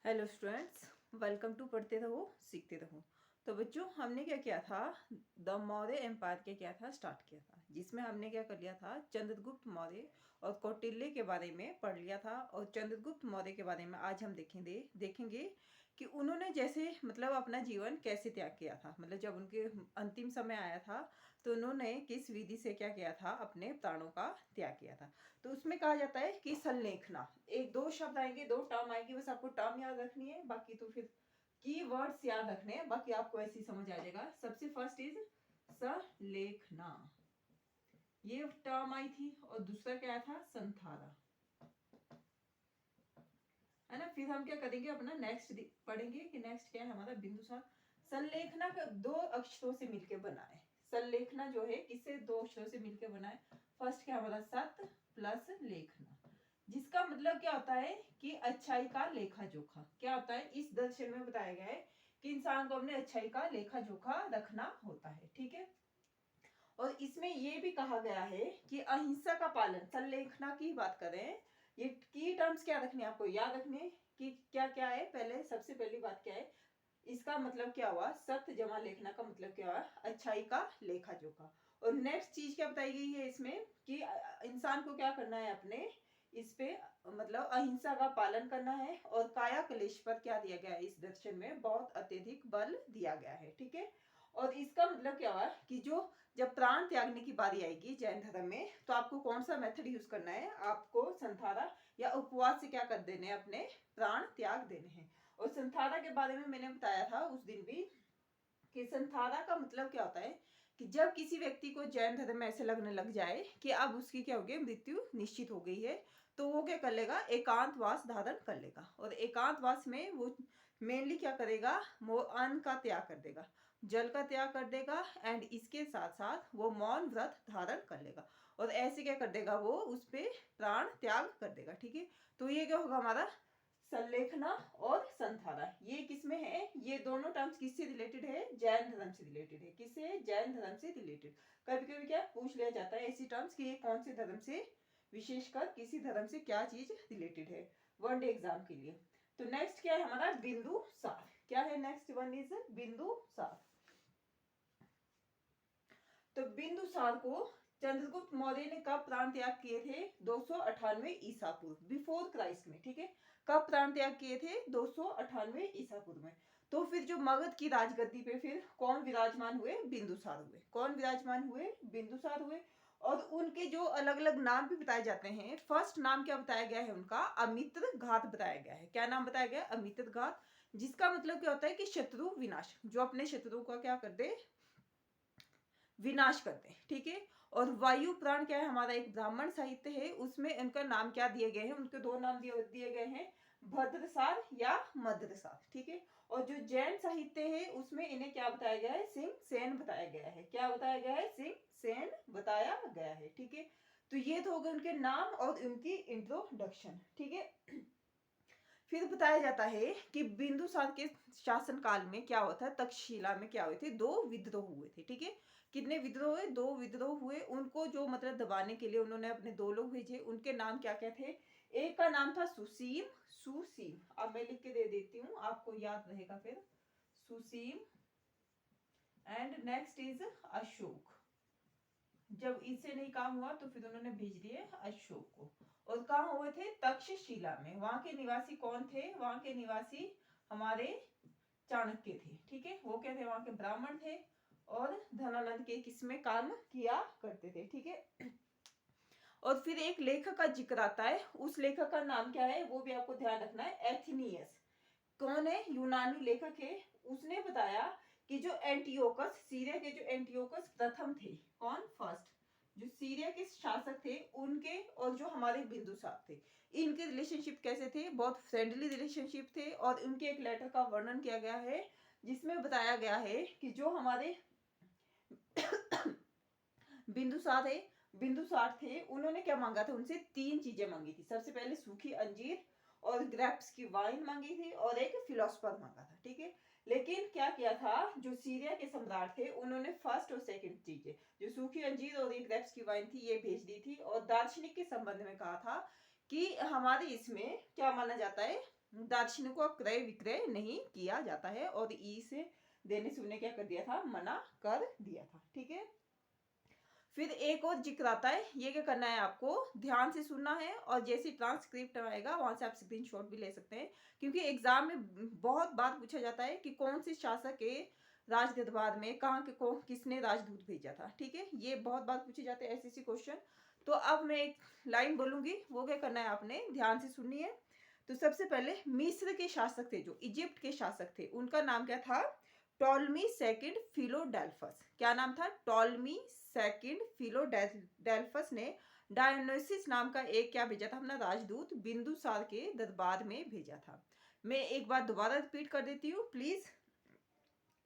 Hello students, welcome to पढ़ते रहो सीखते रहो। तो बच्चों, हमने क्या किया था, द मौर्य एम्पायर के क्या था स्टार्ट किया था, जिसमें हमने क्या कर लिया था, चंद्रगुप्त मौर्य और कौटिल्य के बारे में पढ़ लिया था। और चंद्रगुप्त मौर्य के बारे में आज हम देखेंगे कि उन्होंने जैसे मतलब अपना जीवन कैसे त्याग किया था, मतलब जब उनके अंतिम समय आया था तो उन्होंने किस विधि से क्या किया था, अपने प्राणों का त्याग किया था। तो उसमें कहा जाता है कि संलेखना, एक दो शब्द आएंगे, दो टर्म आएंगे, बस आपको टर्म याद रखनी है, बाकी तो फिर की वर्ड्स याद रखने हैं, बाकी आपको ऐसे ही समझ आ जाएगा। सबसे फर्स्ट इज संलेखना, ये टर्म आई थी, और दूसरा क्या था, संथारा, है ना। फिर हम क्या करेंगे, अपना नेक्स्ट पढ़ेंगे कि नेक्स्ट क्या है हमारा, बिंदुसार। संलेखना का दो अक्षरों से मिलकर बना है। संलेखना जो है किससे, दो अक्षरों से मिलकर बना है। फर्स्ट क्या हमारा, सत प्लस लेखना, जिसका मतलब क्या होता है कि अच्छाई का लेखा जोखा। क्या होता है, इस दर्शन में बताया गया है कि इंसान को अपने अच्छाई का लेखा जोखा रखना होता है, ठीक है। और इसमें यह भी कहा गया है कि अहिंसा का पालन, संलेखना की बात करें, ये की टर्म्स क्या रखने आपको याद रखने कि क्या क्या है। पहले सबसे पहली बात क्या है, इसका मतलब क्या हुआ, सत्य जमा लेखना का मतलब क्या हुआ, अच्छाई का लेखा जोखा। और नेक्स्ट चीज क्या बताई गई है इसमें कि इंसान को क्या करना है, अपने इस पे मतलब अहिंसा का पालन करना है। और काया क्लेश पर क्या दिया गया है, इस दर्शन में बहुत अत्यधिक बल दिया गया है, ठीक है। और इसका मतलब क्या हुआ कि जो जब प्राण त्यागने की बारी आएगी जैन धर्म में, तो आपको कौन सा मेथड यूज करना है, आपको संथारा या उपवास से क्या कर देने हैं, अपने प्राण त्याग देने हैं। और संथारा के बारे में मैंने बताया था उस दिन भी कि संथारा का मतलब क्या होता है कि जब किसी व्यक्ति को जैन धर्म में ऐसे लगने लग जाए कि अब उसकी क्या हो गई, मृत्यु निश्चित हो गई है, तो वो क्या कर लेगा, एकांतवास धारण कर लेगा। और एकांतवास में वो मेनली क्या करेगा, वो अन्न का त्याग कर देगा, जल का त्याग कर देगा, एंड इसके साथ साथ वो मौन व्रत धारण कर लेगा। और ऐसे क्या कर देगा, वो उस पे प्राण त्याग कर देगा, ठीक है। तो ये क्या होगा हमारा, संलेखना और संथारा, ये किसमें है, ये दोनों टर्म्स किससे रिलेटेड है, जैन धर्म से रिलेटेड है। किससे, जैन धर्म से रिलेटेड। कभी कभी क्या पूछ लिया जाता है ऐसी टर्म्स कि ये कौन से धर्म से, विशेषकर किसी धर्म से क्या चीज रिलेटेड है, वन डे एग्जाम के लिए। तो नेक्स्ट क्या है हमारा, बिंदु सार। क्या है नेक्स्ट वन इज बिंदु सार। तो बिंदु सार को चंद्रगुप्त मौर्य ने कब प्राण त्याग किए थे, 298 ईसा पूर्व, बिफोर क्राइस्ट में, ठीक है। कब प्राण त्याग किए थे, 298 ईसा पूर्व में। तो फिर जो मगध की राजगद्दी पे फिर कौन विराजमान हुए, बिंदुसार हुए। कौन विराजमान हुए, बिंदुसार हुए। और उनके जो अलग अलग नाम भी बताए जाते हैं, फर्स्ट नाम क्या बताया गया है उनका, अमित्र घात बताया गया है। क्या नाम बताया गया, अमित्र घात, जिसका मतलब क्या होता है कि शत्रु विनाश, जो अपने शत्रु का क्या कर दे, विनाश करते हैं, ठीक है। और वायु प्राण क्या है हमारा, एक ब्राह्मण साहित्य है, उसमें इनका नाम क्या दिए गए हैं, उनके दो नाम दिए गए हैं, भद्रसार या मद्रसार, ठीक है। और जो जैन साहित्य है उसमें इन्हें क्या बताया गया है, सिंह सेन बताया गया है। क्या बताया गया है, सिंह सेन बताया गया है, ठीक है। तो ये तो हो गए उनके नाम और उनकी इंट्रोडक्शन, ठीक है। फिर बताया जाता है कि बिंदुसार के शासन काल में क्या हुआ था, तक्षशिला में क्या हुए थे, दो विद्रोह हुए थे, ठीक है। कितने विद्रोह हुए, दो विद्रोह हुए। उनको जो मतलब दबाने के लिए उन्होंने अपने दो लोग भेजे, उनके नाम क्या क्या थे। एक का नाम था सुसीम, सुसीम, अब मैं लिख के दे देती हूँ, आपको याद रहेगा फिर, Susim. And next is Ashok. जब इससे नहीं काम हुआ तो फिर उन्होंने भेज दिए अशोक को। और कहाँ हुए थे, तक्षशिला में। वहां के निवासी कौन थे, वहां के निवासी हमारे चाणक्य थे, ठीक है। वो क्या थे, वहां के ब्राह्मण थे, और धनानंद के किसमें काम किया करते थे, ठीक है। और फिर एक लेखक का जिक्र आता है, उस लेखक का नाम क्या है, वो भी आपको ध्यान रखना है, एथिनियस। कौन है, यूनानी लेखक है। उसने बताया कि जो एंटियोकस, सीरिया के जो एंटियोकस प्रथम थे, कौन, फर्स्ट, जो सीरिया के शासक थे, उनके और जो हमारे बिंदुसार थे, इनके रिलेशनशिप कैसे थे, बहुत फ्रेंडली रिलेशनशिप थे। और उनके एक लेटर का वर्णन किया गया है, जिसमें बताया गया है कि जो हमारे बिंदुसार थे, उन्होंने क्या मांगा था उनसे, तीन चीजें मांगी थी। सबसे पहले सूखी अंजीर और ग्रेप्स की वाइन मांगी थी, और एक फिलोसफर मांगा था, ठीक है। लेकिन क्या किया था, जो सीरिया के सम्राट थे, उन्होंने फर्स्ट और सेकंड चीजें, जो सूखी अंजीर और एक ग्रेप्स की वाइन थी, ये भेज दी थी। और दार्शनिक के संबंध में कहा था कि हमारे इसमें क्या माना जाता है, दार्शनिकों का क्रय विक्रय नहीं किया जाता है, और ई से देने से उन्हें क्या कर दिया था, मना कर दिया था। ठीक है, फिर एक और जिक्र आता है, ये क्या करना है, आपको ध्यान से सुनना है, और जैसे ट्रांसक्रिप्ट आएगा वहां से आप स्क्रीनशॉट भी ले सकते हैं, क्योंकि एग्जाम में बहुत बार पूछा जाता है कि कौन से शासक के राज दरबार में कहाँ के को किसने राजदूत भेजा था। ठीक है, ये बहुत बार पूछे जाते हैं ऐसे क्वेश्चन। तो अब मैं एक लाइन बोलूंगी, वो क्या करना है, आपने ध्यान से सुननी है। तो सबसे पहले मिस्र के शासक थे, जो इजिप्ट के शासक थे, उनका नाम क्या था, टॉलमी सेकंड फिलोडेल्फस। क्या नाम था, टॉलमी सेकंड फिलोडेल्फस ने डायोनिसिस नाम का एक क्या भेजा था, अपना राजदूत बिंदुसार के दरबार में भेजा था। मैं एक बार दोबारा रिपीट कर देती हूँ, प्लीज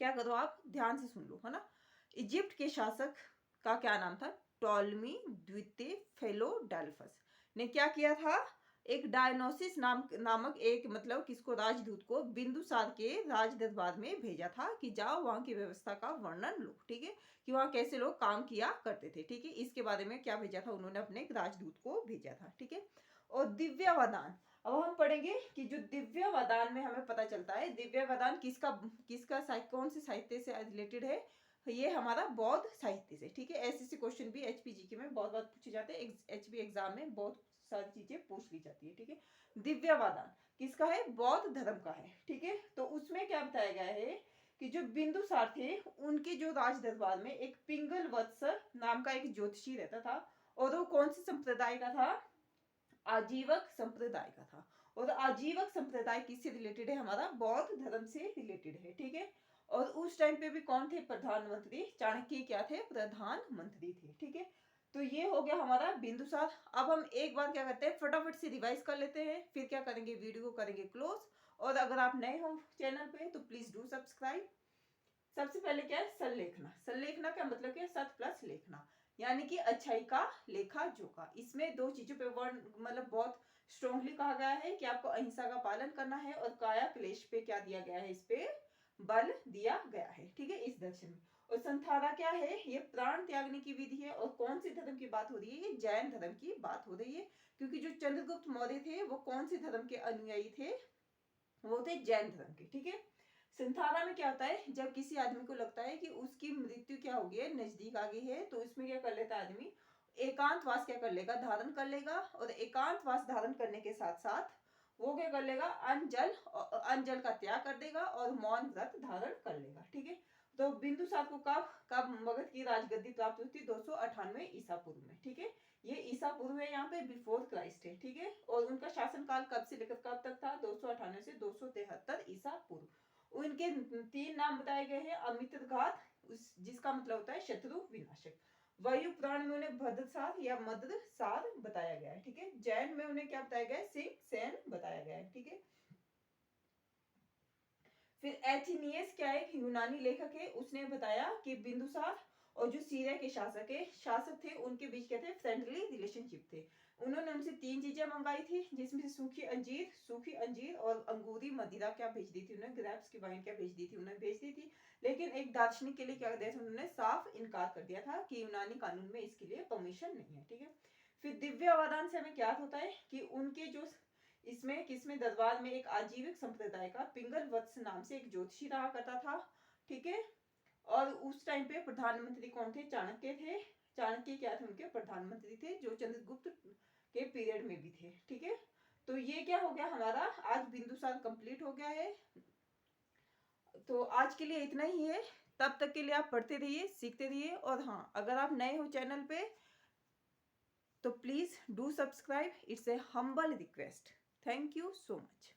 क्या करो, आप ध्यान से सुन लो, है ना। इजिप्ट के शासक का क्या नाम था, टॉलमी द्वितीय फिलोडेल्फस ने क्या किया था, एक डायनोसिस नामक एक मतलब किसको, राजदूत को बिंदुसार के राज दरबार में भेजा था कि जाओ वहां की व्यवस्था का वर्णन लो। ठीक है, कि वहां कैसे लोग काम किया करते थे। ठीक है, इसके बारे में क्या भेजा था उन्होंने, अपने एक राजदूत को भेजा था। ठीक है, और दिव्य वरदान, अब हम पढ़ेंगे कि जो दिव्य वरदान में हमें पता चलता है, दिव्य वरदान किसका किसका कौन से साहित्य से रिलेटेड है, ये हमारा बौद्ध साहित्य से। ठीक है, ऐसे क्वेश्चन भी एचपीजीके में बहुत बार पूछे जाते हैं, एचपी एग्जाम में बहुत सारी चीजें पूछ ली जाती है। ठीक है, दिव्य वरदान किसका है, बौद्ध धर्म का है। ठीक है, तो उसमें क्या बताया गया है कि जो बिंदुसार थे, उनके जो राज दरबार में एक पिंगल वत्स नाम का एक ज्योतिषी रहता था, और वो कौन से संप्रदाय का था, आजीवक संप्रदाय का था। और आजीवक संप्रदाय किससे रिलेटेड है, हमारा बौद्ध धर्म से रिलेटेड है। ठीक है, और उस टाइम पे भी कौन थे, प्रधानमंत्री चाणक्य क्या थे, प्रधानमंत्री थे। ठीक है, तो ये हो गया हमारा बिंदुसार। अब हम एक बार क्या करते हैं, फटाफट से रिवाइज कर लेते हैं, फिर क्या करेंगे, वीडियो को करेंगे क्लोज। और अगर आप नए हो चैनल पे तो प्लीज डू सब्सक्राइब। सबसे पहले क्या है, संलेखना। संलेखना का मतलब क्या है, सत प्लस लेखना, यानी कि अच्छाई का लेखा जोखा। इसमें दो चीजों पे वर्ड मतलब बहुत स्ट्रॉन्गली कहा गया है कि आपको अहिंसा का पालन करना है, और काया क्लेश पे क्या दिया गया है, इस पे बल दिया गया है। ठीक है, इस दर्शन में। और संथारा क्या है, ये प्राण त्यागने की विधि है, और कौन से धर्म की बात हो रही है, ये जैन धर्म की बात हो रही है, क्योंकि जो चंद्रगुप्त मौर्य थे वो कौन से धर्म के अनुयायी थे, वो थे जैन धर्म के। ठीक है, संथारा में क्या होता है, जब किसी आदमी को लगता है कि उसकी मृत्यु क्या होगी है, नजदीक आ गई है, तो इसमें क्या कर लेता है आदमी, एकांतवास क्या कर लेगा, धारण कर लेगा। और एकांतवास धारण करने के साथ साथ वो क्या कर लेगा, अनजल का त्याग कर देगा, और मौन व्रत धारण कर लेगा। ठीक है, तो बिंदुसार को कब कब मगध की राजगद्दी प्राप्त हुई थी, 298 ईसा पूर्व में। ठीक है, ये ईसा पूर्व है, यहाँ पे बिफोर क्राइस्ट है। ठीक है, और उनका शासनकाल कब से लेकर कब तक था, 298 से 273 ईसा पूर्व। उनके तीन नाम बताए गए हैं, अमित्रघात, जिसका मतलब होता है शत्रु विनाशक। वायु पुराण में उन्हें भद्रसार या मद्रसार बताया गया है। ठीक है, जैन में उन्हें क्या बताया गया है, सिंह सेन बताया गया है। ठीक है, फिर एथिनियस क्या है, यूनानी लेखक है, उसने बताया कि बिंदुसार और जो सीरिया के शासक थे, उनके बीच क्या थे, फ्रेंडली रिलेशनशिप थे। उन्होंने उनसे तीन चीजें मंगाई थी, जिसमें से सूखी अंजीर और अंगूरी मदिरा क्या भेज दी थी उन्हें, ग्रेप्स की वाइन क्या भेज दी थी उन्हें, भेज दी थी। लेकिन एक दार्शनिक के लिए क्या कर दिया था उन्होंने, साफ इनकार कर दिया था कि यूनानी कानून में इसके लिए परमिशन नहीं है। ठीक है, फिर दिव्य अवदान से हमें क्या होता है कि उनके जो इसमें किसमें दरबार में एक आजीविक संप्रदाय का पिंगल वत्स नाम से एक ज्योतिषी रहा करता था। ठीक है, और उस टाइम पे प्रधानमंत्री कौन थे, चाणक्य थे। चाणक्य क्या थे, उनके प्रधानमंत्री थे, जो चंद्रगुप्त के पीरियड में भी थे। ठीक है, तो ये क्या हो गया हमारा, आज बिंदुसार कंप्लीट हो गया है। तो आज के लिए इतना ही है, तब तक के लिए आप पढ़ते रहिए, सीखते रहिए। और हाँ, अगर आप नए हो चैनल पे तो please do subscribe, it's a humble request. Thank you so much.